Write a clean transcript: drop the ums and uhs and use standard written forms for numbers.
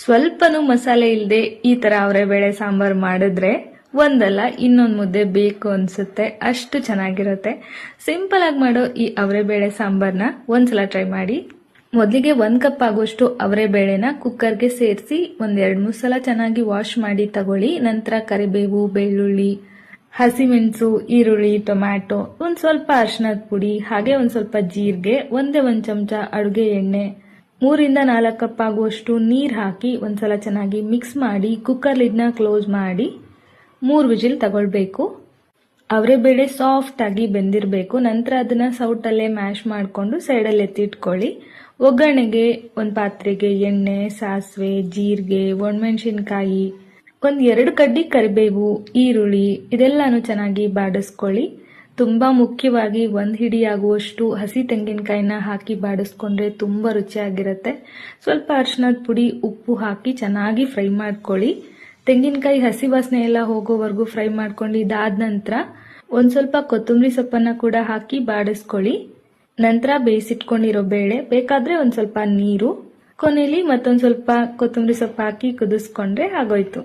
ಸ್ವಲ್ಪನೂ ಮಸಾಲೆ ಇಲ್ಲದೆ ಈ ತರ ಅವರೆಬೇಳೆ ಸಾಂಬಾರ್ ಮಾಡಿದ್ರೆ ಒಂದಲ್ಲ ಇನ್ನೊಂದು ಮುದ್ದೆ ಬೇಕು ಅನ್ಸುತ್ತೆ, ಅಷ್ಟು ಚೆನ್ನಾಗಿರುತ್ತೆ. ಸಿಂಪಲ್ ಆಗಿ ಮಾಡೋ ಈ ಅವರೆಬೇಳೆ ಸಾಂಬಾರ್ನ ಒಂದ್ಸಲ ಟ್ರೈ ಮಾಡಿ. ಮೊದಲಿಗೆ 1 ಕಪ್ ಆಗುವಷ್ಟು ಅವರೆಬೇಳೆನ ಕುಕ್ಕರ್ಗೆ ಸೇರಿಸಿ ಒಂದ್ 2-3 ಸಲ ಚೆನ್ನಾಗಿ ವಾಶ್ ಮಾಡಿ ತಗೊಳ್ಳಿ. ನಂತರ ಕರಿಬೇವು, ಬೆಳ್ಳುಳ್ಳಿ, ಹಸಿಮೆಣಸು, ಈರುಳ್ಳಿ, ಟೊಮ್ಯಾಟೊ, ಒಂದ್ ಸ್ವಲ್ಪ ಅರಿಶಿನದ ಪುಡಿ, ಹಾಗೆ ಒಂದ್ ಸ್ವಲ್ಪ ಜೀರಿಗೆ, ಒಂದೇ 1 ಚಮಚ ಅಡುಗೆ ಎಣ್ಣೆ, 3-4 ಕಪ್ ಆಗುವಷ್ಟು ನೀರ್ ಹಾಕಿ ಒಂದ್ಸಲ ಚೆನ್ನಾಗಿ ಮಿಕ್ಸ್ ಮಾಡಿ ಕುಕ್ಕರ್ ಲಿಡ್ನ ಕ್ಲೋಸ್ ಮಾಡಿ 3 ವಿಜಿಲ್ ತಗೊಳ್ಬೇಕು. ಅವರೆಬೇಳೆ ಸಾಫ್ಟ್ ಆಗಿ ಬೆಂದಿರಬೇಕು. ನಂತರ ಅದನ್ನ ಸೌಟಲ್ಲೇ ಮ್ಯಾಶ್ ಮಾಡಿಕೊಂಡು ಸೈಡಲ್ಲಿ ಎತ್ತಿಟ್ಕೊಳ್ಳಿ. ಒಗ್ಗರಣೆಗೆ ಒಂದು ಪಾತ್ರೆಗೆ ಎಣ್ಣೆ, ಸಾಸಿವೆ, ಜೀರಿಗೆ, ಒಣಮೆಣಸಿನಕಾಯಿ, 1-2 ಕಡ್ಡಿ ಕರಿಬೇವು, ಈರುಳ್ಳಿ ಇದೆಲ್ಲಾನು ಚೆನ್ನಾಗಿ ಬಾಡಿಸ್ಕೊಳ್ಳಿ. ತುಂಬಾ ಮುಖ್ಯವಾಗಿ 1 ಹಿಡಿ ಆಗುವಷ್ಟು ಹಸಿ ತೆಂಗಿನಕಾಯಿನ ಹಾಕಿ ಬಾಡಿಸ್ಕೊಂಡ್ರೆ ತುಂಬಾ ರುಚಿಯಾಗಿರುತ್ತೆ. ಸ್ವಲ್ಪ ಅರಿಶಿನದ ಪುಡಿ, ಉಪ್ಪು ಹಾಕಿ ಚೆನ್ನಾಗಿ ಫ್ರೈ ಮಾಡ್ಕೊಳ್ಳಿ. ತೆಂಗಿನಕಾಯಿ ಹಸಿ ವಾಸನೆ ಎಲ್ಲ ಹೋಗೋವರೆಗೂ ಫ್ರೈ ಮಾಡ್ಕೊಂಡು ಇದಾದ ನಂತರ ಒಂದ್ ಸ್ವಲ್ಪ ಕೊತ್ತಂಬರಿ ಸೊಪ್ಪನ್ನ ಕೂಡ ಹಾಕಿ ಬಾಡಿಸ್ಕೊಳ್ಳಿ. ನಂತರ ಬೇಯಿಸಿಟ್ಕೊಂಡಿರೋ ಬೇಳೆ, ಬೇಕಾದ್ರೆ ಒಂದ್ ಸ್ವಲ್ಪ ನೀರು, ಕೊನೆಯಲ್ಲಿ ಮತ್ತೊಂದ್ ಸ್ವಲ್ಪ ಕೊತ್ತಂಬರಿ ಸೊಪ್ಪು ಹಾಕಿ ಕುದಿಸ್ಕೊಂಡ್ರೆ ಆಗೋಯ್ತು.